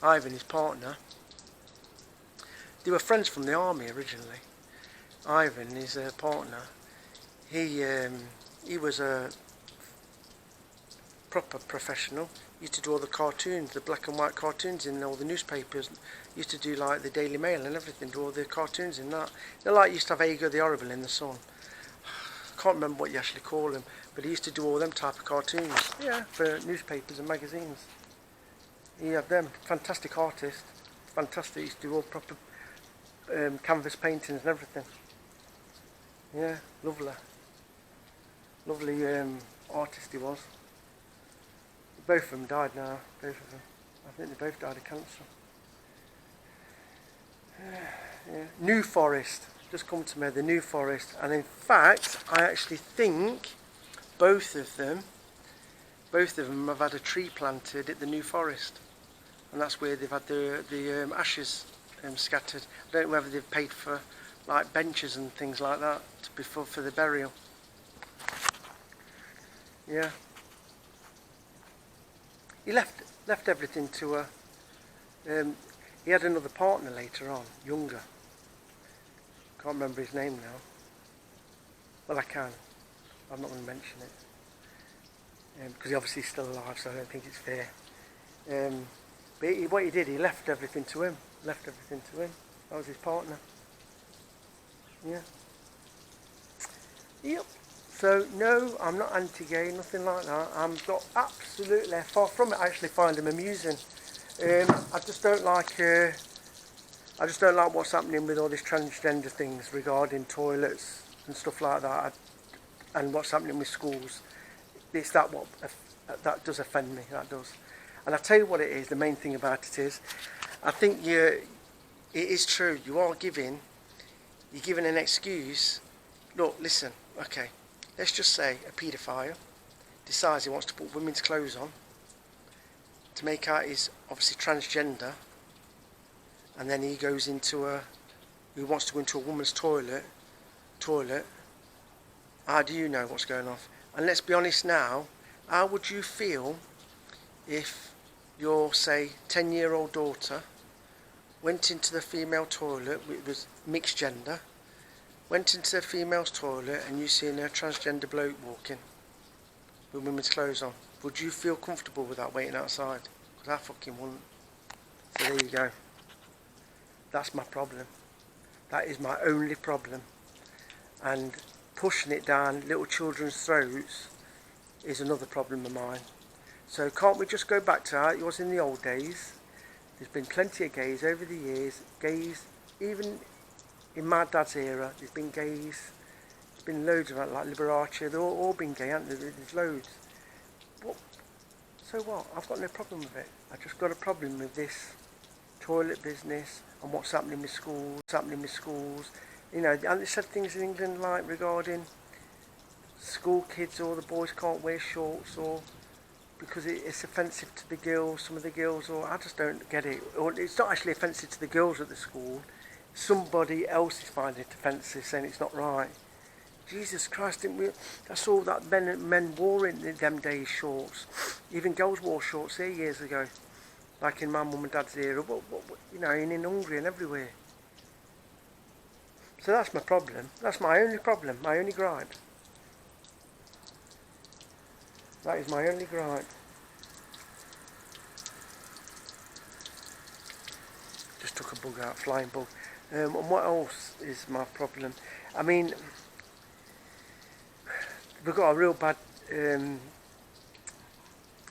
his partner. They were friends from the army originally. Ivan, his partner, he was a proper professional. He used to do all the cartoons, the black and white cartoons in all the newspapers. He used to do like the Daily Mail and everything, do all the cartoons in that. They're like used to have Ago the Horrible in the Sun. I can't remember what you actually call him, but he used to do all them type of cartoons, yeah, for newspapers and magazines. He had them, fantastic artist, fantastic. He used to do all proper canvas paintings and everything. Yeah, lovely artist he was. Both of them died now, both of them. I think they both died of cancer. Yeah. New Forest, just come to me, the New Forest. And in fact, I actually think both of them have had a tree planted at the New Forest. And that's where they've had the ashes scattered. I don't know whether they've paid for like benches and things like that for the burial. Yeah. He left everything to her. He had another partner later on, younger. Can't remember his name now. Well, I can. I'm not going to mention it because he's obviously still alive, so I don't think it's fair. But what he did, he left everything to him. That was his partner. Yeah. Yep. So no, I'm not anti-gay, nothing like that. I'm got absolutely far from it. I actually find them amusing. I just don't like. I just don't like what's happening with all these transgender things regarding toilets and stuff like that, and what's happening with schools. It's that does offend me. That does. And I tell you what it is. The main thing about it is, I think it is true. You're giving an excuse. Look, listen. Okay, let's just say a paedophile decides he wants to put women's clothes on to make out he's obviously transgender, and then he goes into he wants to go into a woman's toilet. How do you know what's going on? And let's be honest now, how would you feel if your, say, 10-year-old daughter went into the female toilet, which was mixed gender, went into the female's toilet and you seen a transgender bloke walking with women's clothes on? Would you feel comfortable with that waiting outside? Because I fucking wouldn't. So there you go. That's my problem. That is my only problem. And pushing it down little children's throats is another problem of mine. So can't we just go back to how it was in the old days? There's been plenty of gays over the years. Gays, even in my dad's era, there's been gays. There's been loads of it, like Liberace. They've all been gay, haven't they? There's loads. What? So what? I've got no problem with it. I've just got a problem with this toilet business and what's happening with schools. You know, and they said things in England like regarding school kids, or the boys can't wear shorts, or because it's offensive to the girls, some of the girls, or I just don't get it. Or it's not actually offensive to the girls at the school. Somebody else is finding it offensive, saying it's not right. Jesus Christ, that's all that men wore in them days, shorts. Even girls wore shorts here years ago, like in my mum and dad's era, you know, and in Hungary and everywhere. So that's my problem. That's my only problem, my only gripe. That is my only gripe. Just took a bug out, flying bug. And what else is my problem? I mean, we've got a real bad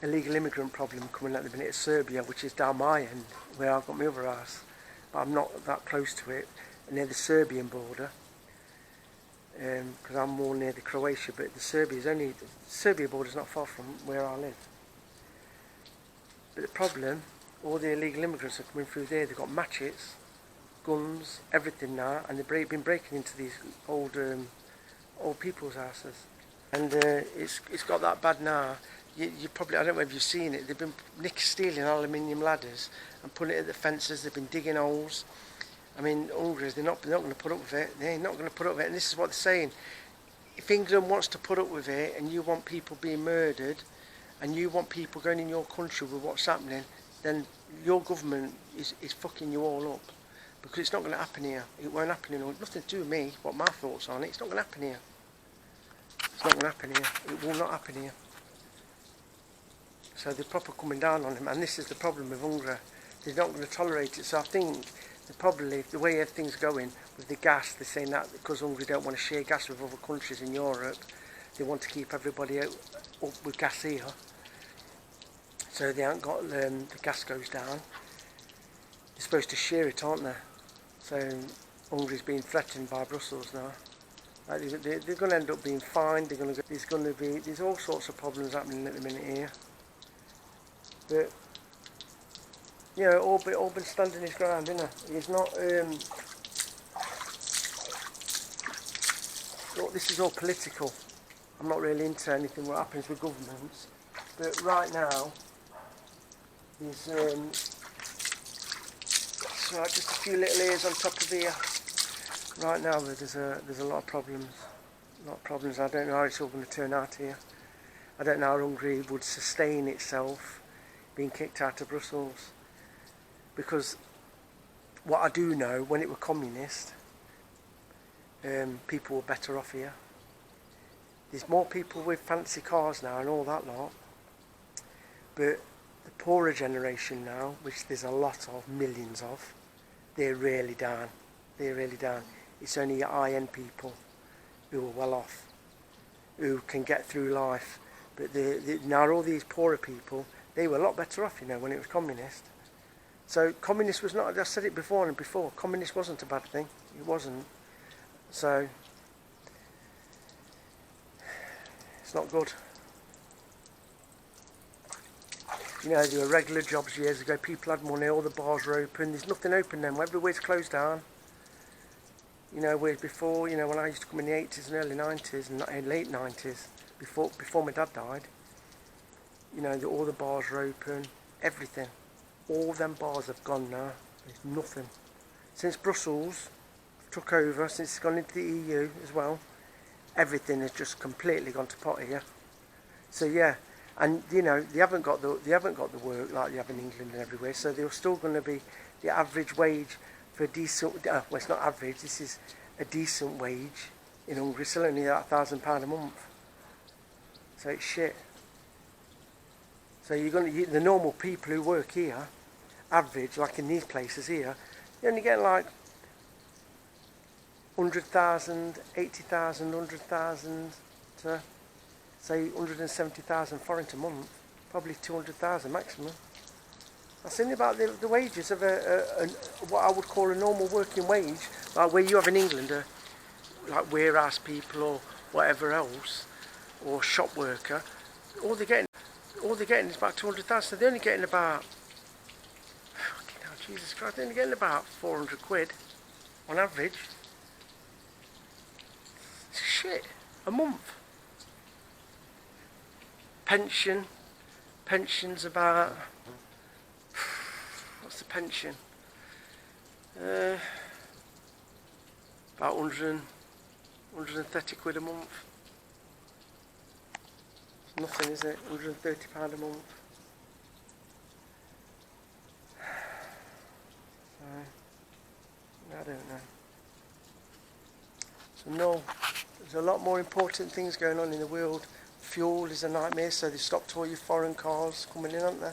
illegal immigrant problem coming at the minute. Serbia, which is down my end, where I've got my other house. But I'm not that close to it, near the Serbian border. Because I'm more near the Croatia, but the Serbia border is not far from where I live. But the problem, all the illegal immigrants are coming through there. They've got machetes, guns, everything now, and they've been breaking into these old people's houses. And it's got that bad now. You probably, I don't know if you've seen it. They've been stealing aluminium ladders and putting it at the fences. They've been digging holes. I mean, Hungary, they're not going to put up with it. They're not going to put up with it. And this is what they're saying. If England wants to put up with it, and you want people being murdered, and you want people going in your country with what's happening, then your government is fucking you all up. Because it's not going to happen here. It won't happen here. Nothing to do with me, what my thoughts on it. It's not going to happen here. It's not going to happen here. It will not happen here. So they're proper coming down on him. And this is the problem with Hungary. They're not going to tolerate it. So I think probably the way everything's going with the gas, they're saying that because Hungary don't want to share gas with other countries in Europe, they want to keep everybody up with gas here, so they haven't got the gas goes down. They're supposed to share it, aren't they? So Hungary's being threatened by Brussels now. They're going to end up being fined. There's all sorts of problems happening at the minute here, but you know, Orban standing his ground, isn't he? He's not. Look, this is all political. I'm not really into anything what happens with governments, but right now, there's so just a few little ears on top of here. Right now, there's a lot of problems. I don't know how it's all going to turn out here. I don't know how Hungary would sustain itself being kicked out of Brussels. Because what I do know, when it were communist, people were better off here. There's more people with fancy cars now and all that lot. But the poorer generation now, which there's a lot of, millions of, they're really down. It's only your high-end people who are well off. who can get through life. But now all these poorer people, they were a lot better off, you know, when it was communist. So communist was not, I said it before and before, communist wasn't a bad thing. It wasn't. So it's not good. You know, there were regular jobs years ago, people had money, all the bars were open, there's nothing open now, everywhere's closed down. You know, whereas before, you know, when I used to come in the 80s and early 90s and late 90s, before my dad died, you know, all the bars were open, everything. All them bars have gone now, there's nothing. Since Brussels took over, since it's gone into the EU as well, everything has just completely gone to pot here. So yeah, and you know, they haven't got the work like they have in England and everywhere, so they're still going to be the average wage for a decent, well it's not average, this is a decent wage in Hungary, still only about £1,000 a month. So it's shit. So the normal people who work here, average, like in these places here, you're only getting like 100,000, 80,000, 100,000 to say 170,000 foreign a month, probably 200,000 maximum. That's only about the wages of what I would call a normal working wage, like where you have in England, like warehouse people or whatever else, or shop worker. All they're getting is about 200,000. So they're only getting about, Jesus Christ, they're only getting about 400 quid on average. It's shit, a month. Pension's about, what's the pension? About 130 quid a month. It's nothing, is it? £130 a month. So, I don't know. So no, there's a lot more important things going on in the world. Fuel is a nightmare, so they stopped all your foreign cars coming in, aren't they?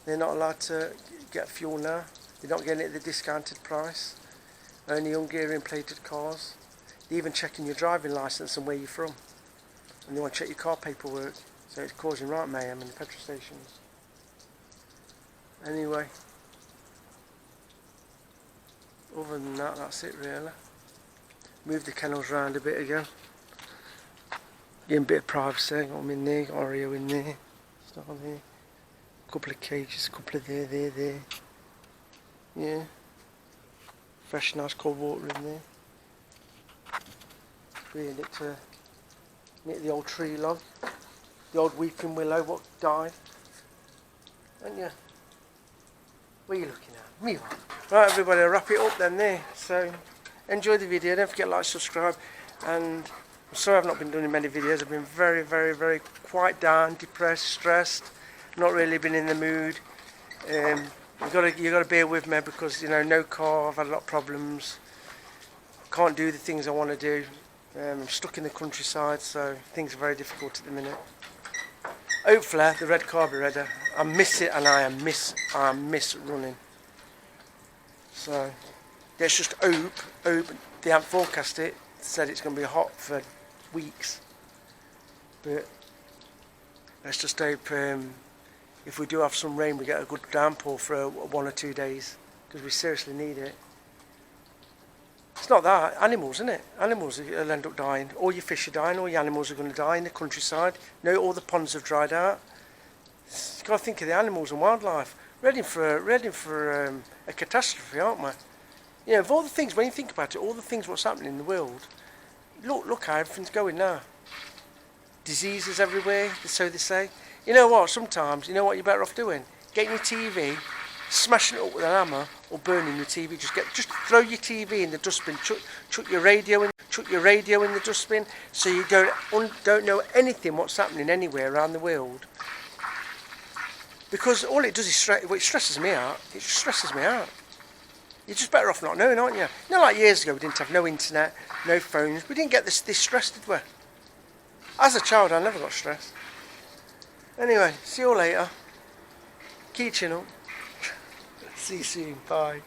They're not allowed to get fuel now. They're not getting it at the discounted price. Only Hungarian plated cars. They're even checking your driving licence and where you're from. And they want to check your car paperwork. So it's causing right mayhem in the petrol stations. Anyway. Other than that, that's it really. Move the kennels round a bit again. Getting a bit of privacy. Got them in there, got Oreo in there. Stuff on there. A couple of cages, a couple of there. Yeah. Fresh, nice cold water in there. Freeing it to meet the old tree log. The old weeping willow, what died. Aren't you? What are you looking at? Me one. Right everybody, I'll wrap it up then there. So, enjoy the video, don't forget to like, subscribe, and I'm sorry I've not been doing many videos. I've been very, very, very quite down, depressed, stressed, not really been in the mood. You got to bear with me because, you know, no car, I've had a lot of problems. Can't do the things I want to do. I'm stuck in the countryside, so things are very difficult at the minute. Hopefully, the red carburetor, I miss it, and I miss running. So let's just hope they haven't forecast it. Said it's going to be hot for weeks, but let's just hope if we do have some rain we get a good downpour for 1 or 2 days, because we seriously need it. It's not that, animals, isn't it? Animals will end up dying. All your fish are dying, all your animals are going to die in the countryside. No, all the ponds have dried out. You've got to think of the animals and wildlife. Ready for a catastrophe, aren't we? You know, of all the things, when you think about it, all the things what's happening in the world, look how everything's going now. Diseases everywhere, so they say. You know what, sometimes, you know what you're better off doing? Getting your TV, smashing it up with an hammer, or burning your TV. Just throw your TV in the dustbin, chuck your radio in the dustbin, so you don't know anything what's happening anywhere around the world. Because all it does is it stresses me out. It just stresses me out. You're just better off not knowing, aren't you? You know, like years ago we didn't have no internet, no phones. We didn't get this stressed, did we? As a child, I never got stressed. Anyway, see you all later. Keep your chin up. See you soon. Bye.